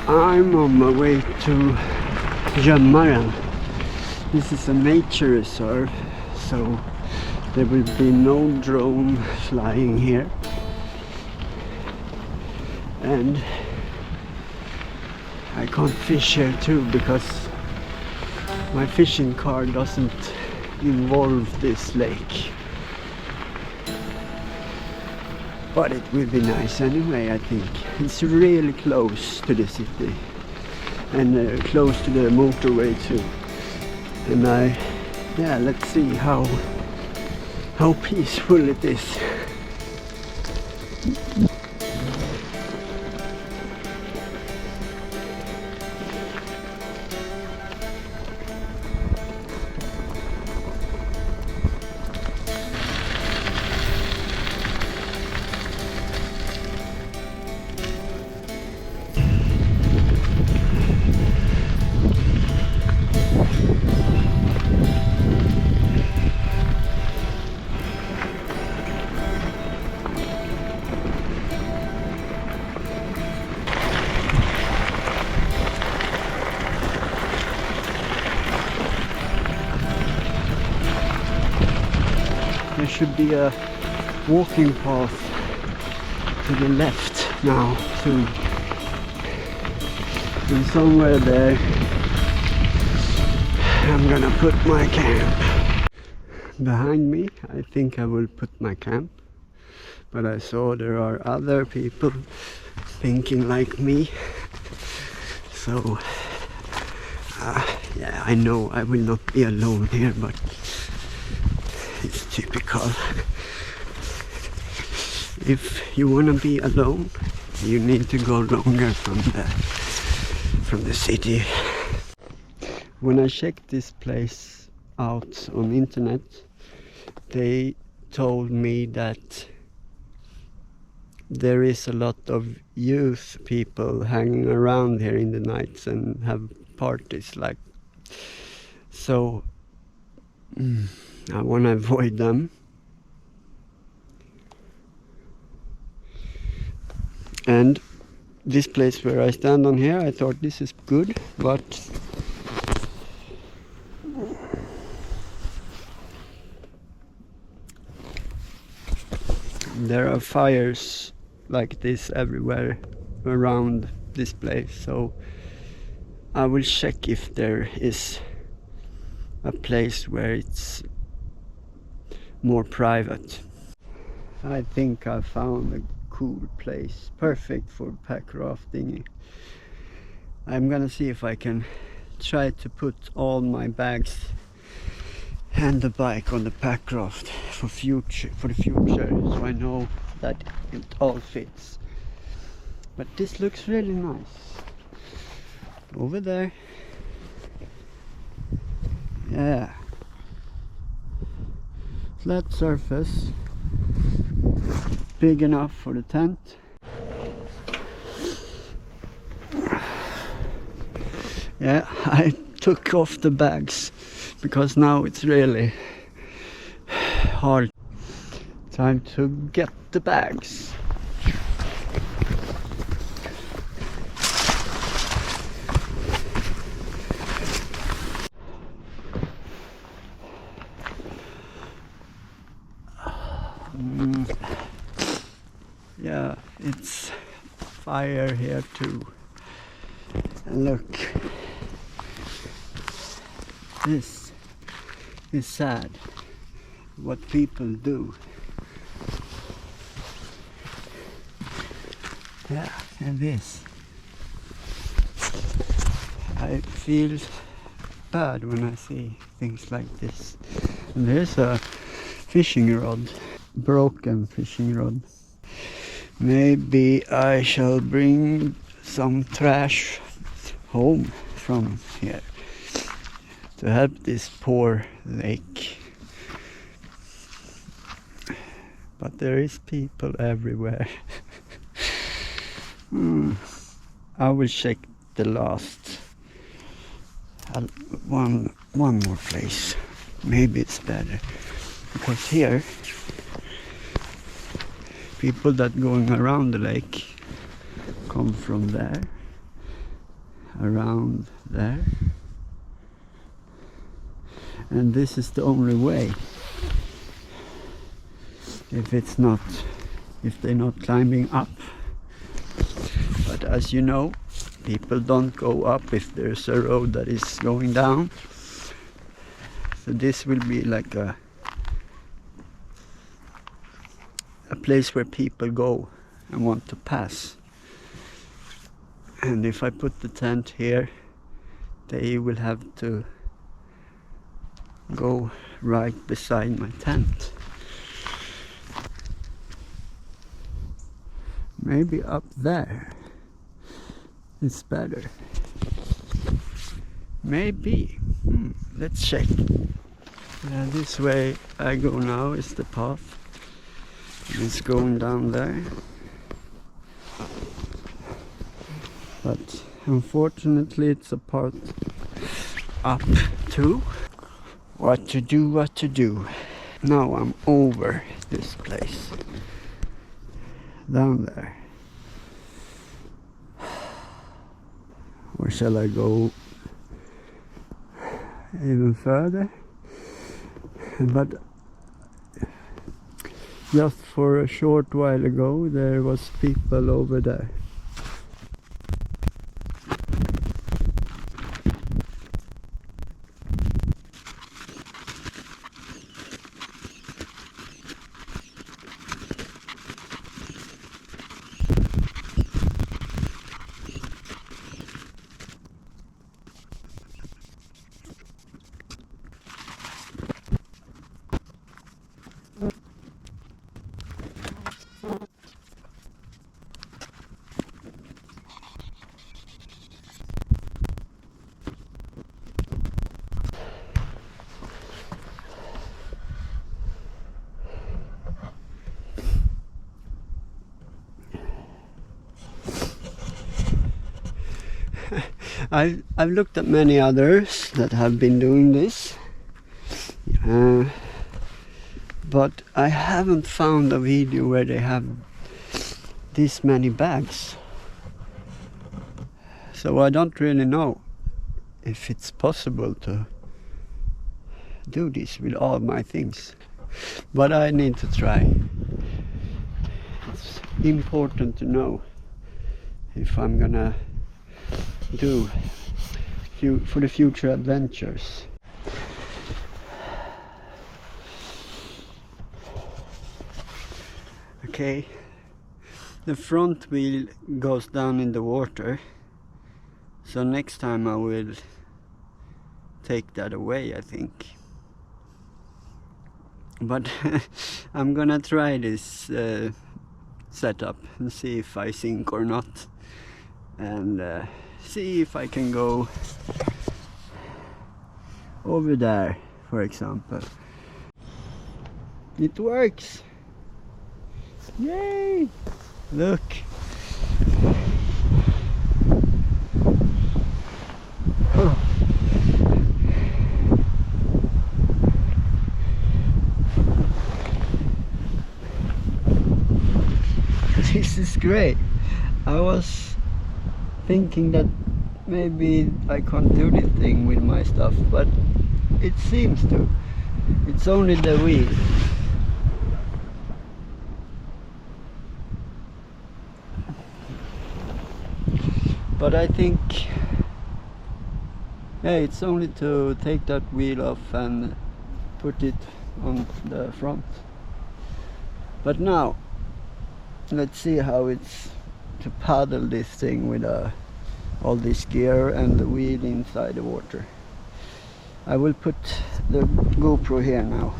I'm on my way to Gömmaren. This is a nature reserve, so there will be no drone flying here. And I can't fish here too because my fishing card doesn't involve this lake. But it will be nice anyway, I think. It's really close to the city and close to the motorway too. And let's see how peaceful it is. There should be a walking path to the left now soon. And somewhere there I'm gonna put my camp. Behind me I think I will put my camp, but I saw there are other people thinking like me, so yeah, I know I will not be alone here, but it's typical. If you want to be alone, you need to go longer from the city. When I checked this place out on internet, they told me that there is a lot of youth people hanging around here in the nights and have parties like so. I want to avoid them. And this place where I stand on here, I thought this is good, but there are fires like this everywhere around this place, so I will check if there is a place where it's more private. I think I found a cool place, perfect for pack rafting. I'm gonna see if I can try to put all my bags and the bike on the pack raft for the future, so I know that it all fits. But this looks really nice over there. Yeah, flat surface, big enough for the tent. Yeah, I took off the bags because now it's really hard. Time to get the bags. Yeah, it's fire here too. And look, this is sad what people do. Yeah, and this, I feel bad when I see things like this. And there's a fishing rod, broken fishing rod. Maybe I shall bring some trash home from here to help this poor lake. But there is people everywhere. I will check the last one more place. Maybe it's better, because here people that going around the lake come from there around there, and this is the only way. If they're not climbing up. But as you know, people don't go up if there's a road that is going down. So this will be like a place where people go and want to pass. And if I put the tent here, they will have to go right beside my tent. Maybe up there it's better. Maybe. Let's check. This way I go now is the path. It's going down there. But unfortunately it's a part up too. What to do. Now I'm over this place. Down there. Or shall I go even further? But just for a short while ago there was people over there. I've looked at many others that have been doing this, but I haven't found a video where they have this many bags. So I don't really know if it's possible to do this with all my things, but I need to try. It's important to know if I'm gonna do for the future adventures. Okay, the front wheel goes down in the water, so next time I will take that away, I think. But I'm gonna try this setup and see if I sink or not, and see if I can go over there, for example. It works! Yay! Look! Oh. This is great. I was thinking that maybe I can't do this thing with my stuff, but it seems to. It's only the wheel. But I think, yeah, it's only to take that wheel off and put it on the front. But now, let's see how it's to paddle this thing with all this gear and the wheel inside the water. I will put the GoPro here now.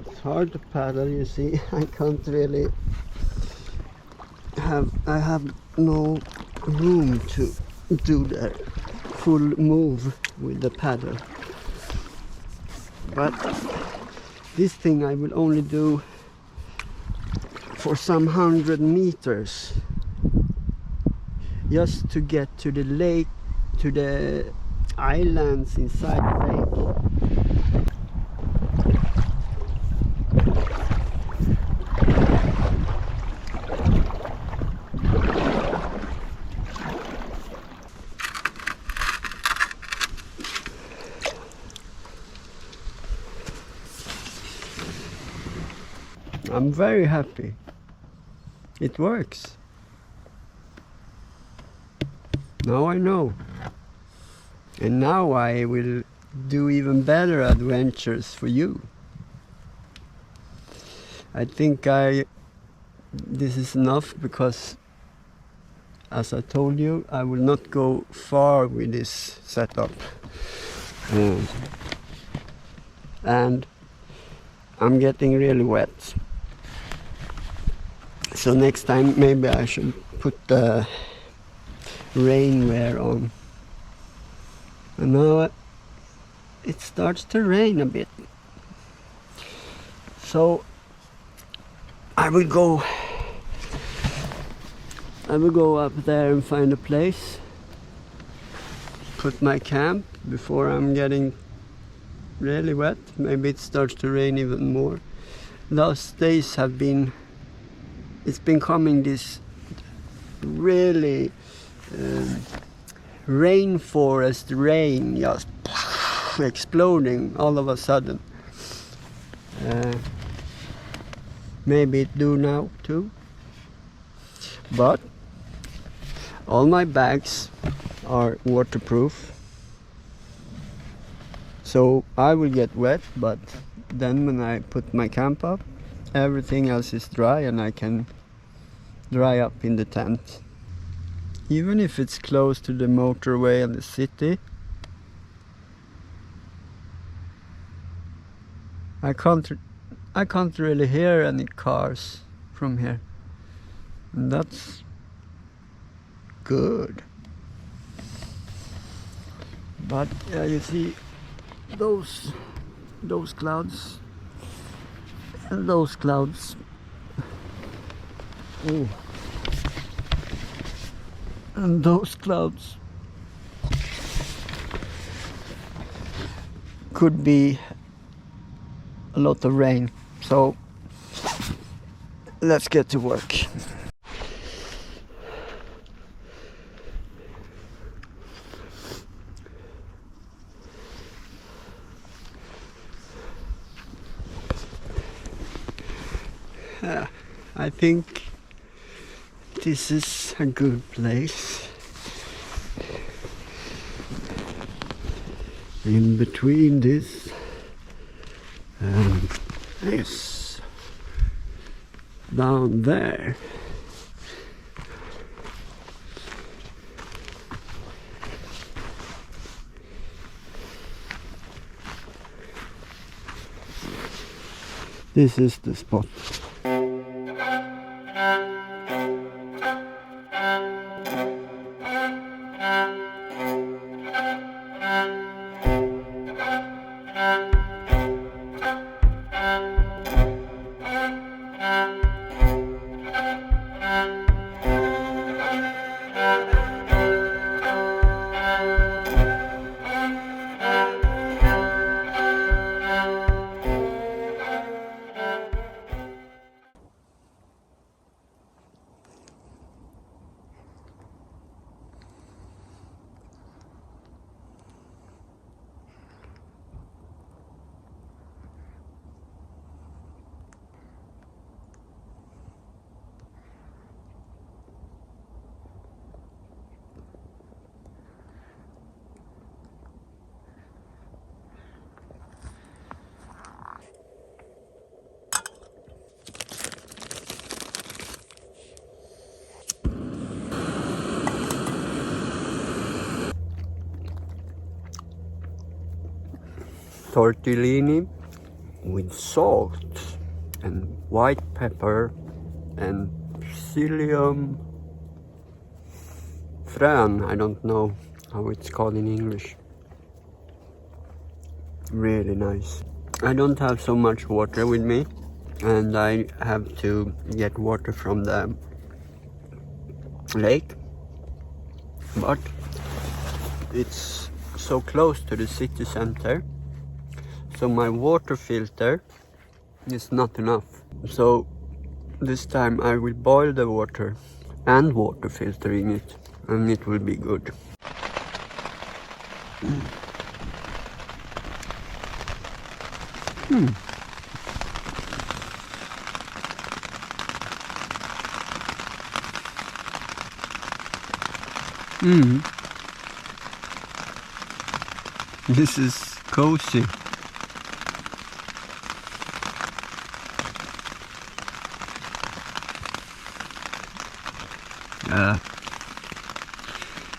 It's hard to paddle, you see. I can't really I have no room to do the full move with the paddle. But this thing I will only do for some 100 meters, just to get to the lake, to the islands inside the lake. I'm very happy. It works. Now I know. And now I will do even better adventures for you. I think this is enough, because as I told you, I will not go far with this setup. And I'm getting really wet. So next time maybe I should put the rainwear on. And now it starts to rain a bit. So I will go up there and find a place, put my camp before I'm getting really wet. Maybe it starts to rain even more. Those days it's been coming this really rainforest rain, just exploding all of a sudden. Maybe it do now too. But all my bags are waterproof, so I will get wet, but then when I put my camp up, everything else is dry and I can dry up in the tent. Even if it's close to the motorway and the city, I can't really hear any cars from here, and that's good. But yeah, you see those clouds and those clouds. Oh. And those clouds could be a lot of rain. So let's get to work. I think this is a good place. In between this and this, down there. This is the spot. Tortellini with salt and white pepper and psyllium frön. I don't know how it's called in English. Really nice. I don't have so much water with me, and I have to get water from the lake, but it's so close to the city center, so my water filter is not enough. So this time I will boil the water and water filtering it, and it will be good. This is cozy.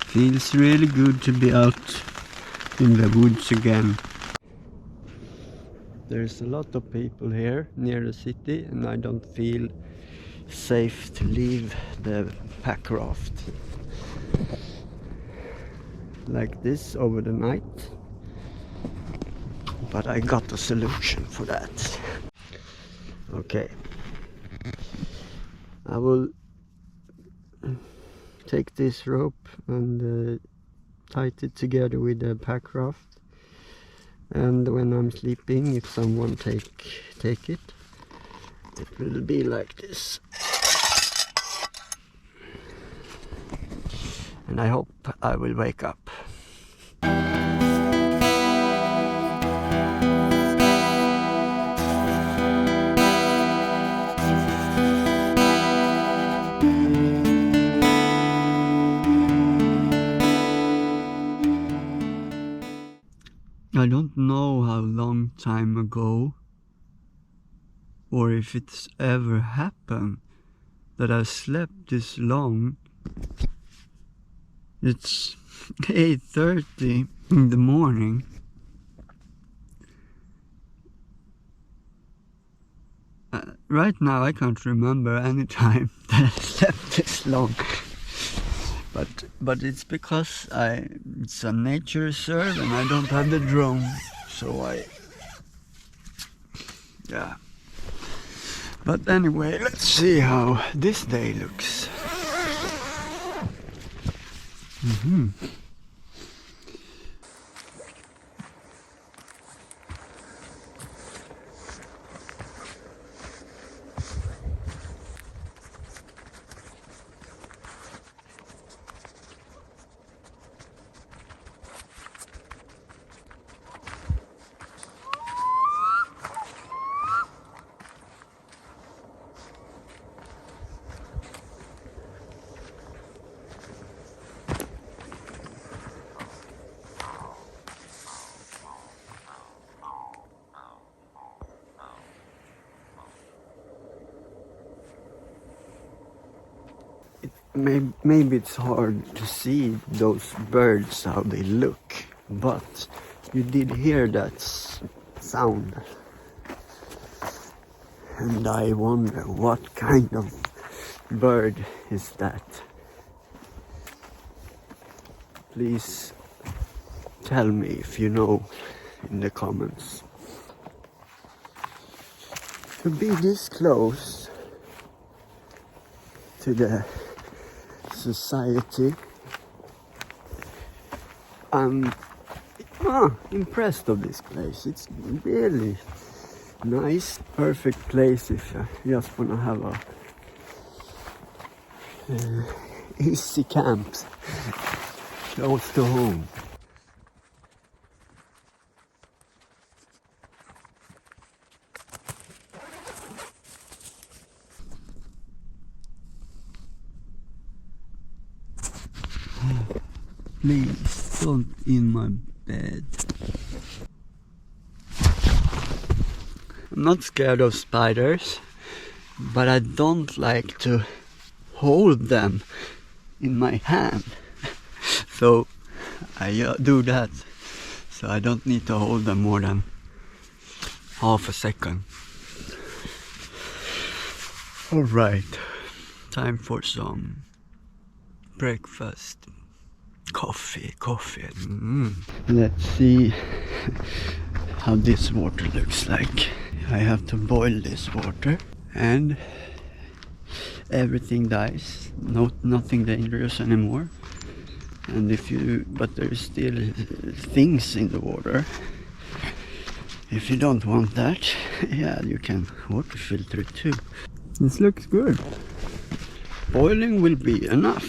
Feels really good to be out in the woods again. There's a lot of people here near the city, and I don't feel safe to leave the pack raft like this over the night. But I got a solution for that. Okay, I will take this rope and tie it together with the pack raft, and when I'm sleeping, if someone take it, it will be like this. And I hope I will wake up. I don't know how long time ago, or if it's ever happened, that I slept this long. It's 8:30 in the morning. Right now I can't remember any time that I slept this long. But it's because it's a nature reserve and I don't have the drone, so yeah. But anyway, let's see how this day looks. Maybe it's hard to see those birds, how they look, but you did hear that sound, and I wonder what kind of bird is that. Please tell me if you know in the comments. To be this close to the society, I'm impressed of this place. It's really nice, perfect place if you just want to have a easy camp close to home. Please don't in my bed. I'm not scared of spiders, but I don't like to hold them in my hand. So I do that, so I don't need to hold them more than half a second. Alright, time for some breakfast. Coffee. Let's see how this water looks like. I have to boil this water and everything dies. Nothing dangerous anymore. And but there's still things in the water. If you don't want that, yeah, you can water filter it too. This looks good. Boiling will be enough.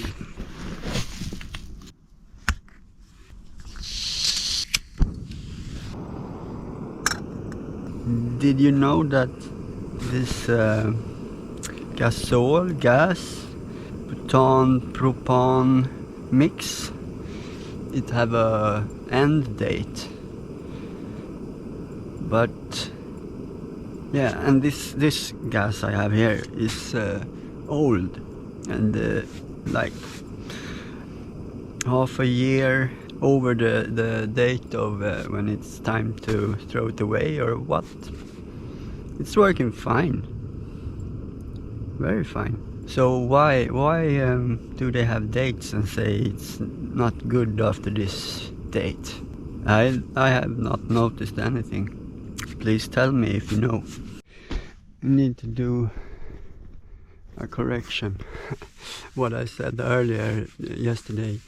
Did you know that this gas, butane, propane, mix, it have a end date. But yeah, and this gas I have here is old, and like half a year over the date of when it's time to throw it away or what. It's working fine, very fine. So why do they have dates and say it's not good after this date? I have not noticed anything. Please tell me if you know. I need to do a correction. What I said earlier yesterday,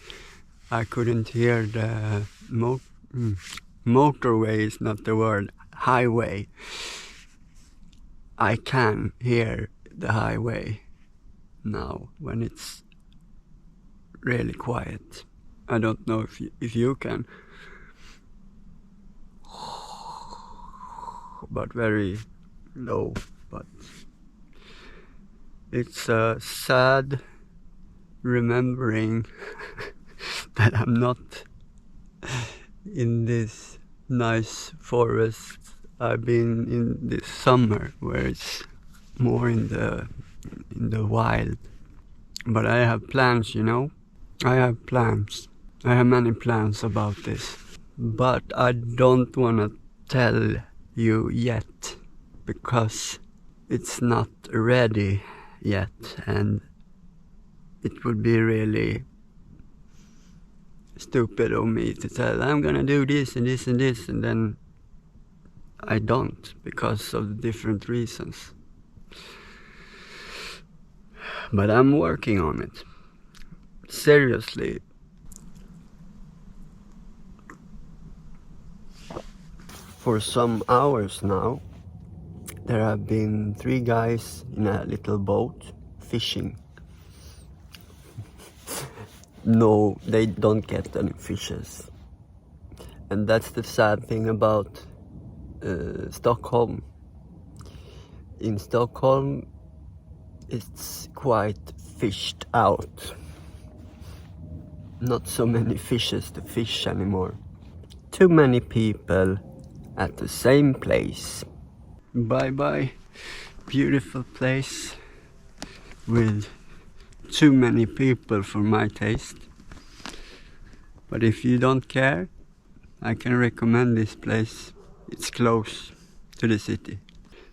I couldn't hear the motorway is not the word, highway. I can hear the highway now when it's really quiet. I don't know if you can, but very low. But it's a sad remembering that I'm not in this nice forest I've been in this summer, where it's more in the wild. But I have plans, you know. I have plans. I have many plans about this. But I don't want to tell you yet, because it's not ready yet, and it would be really stupid of me to tell I'm gonna do this and this and this, and then I don't, because of different reasons. But I'm working on it. Seriously. For some hours now, there have been 3 guys in a little boat fishing. No, they don't get any fishes. And that's the sad thing about Stockholm. In Stockholm, it's quite fished out. Not so many fishes to fish anymore. Too many people at the same place. Bye bye, beautiful place with too many people for my taste. But if you don't care, I can recommend this place. It's close to the city.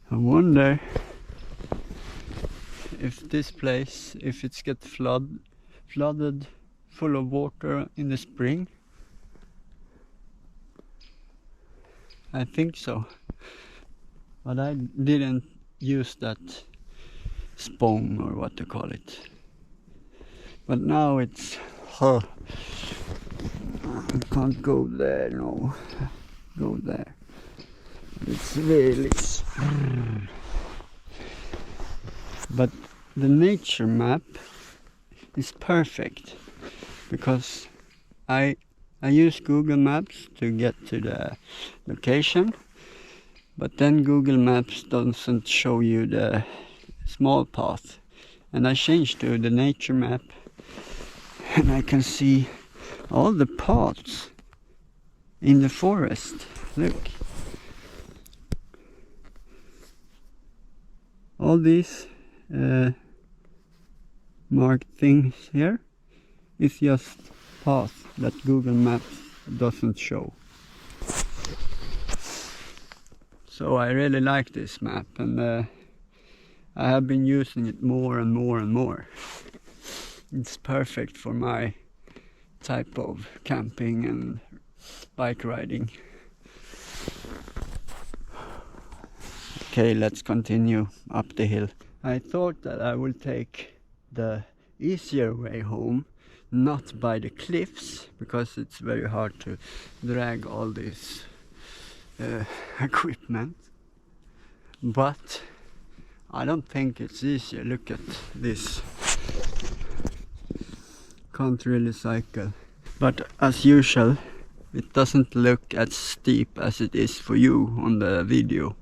I wonder if this place, if it's get flooded full of water in the spring. I think so. But I didn't use that spawn or what to call it. But now it's, I can't go there, no. Go there. It's really, but the nature map is perfect, because I use Google Maps to get to the location, but then Google Maps doesn't show you the small path, and I changed to the nature map, and I can see all the paths in the forest. Look, all these marked things here is just paths that Google Maps doesn't show. So I really like this map, and I have been using it more and more and more. It's perfect for my type of camping and bike riding. Okay, let's continue up the hill. I thought that I would take the easier way home, not by the cliffs, because it's very hard to drag all this equipment. But I don't think it's easier. Look at this. Can't really cycle. But as usual, it doesn't look as steep as it is for you on the video.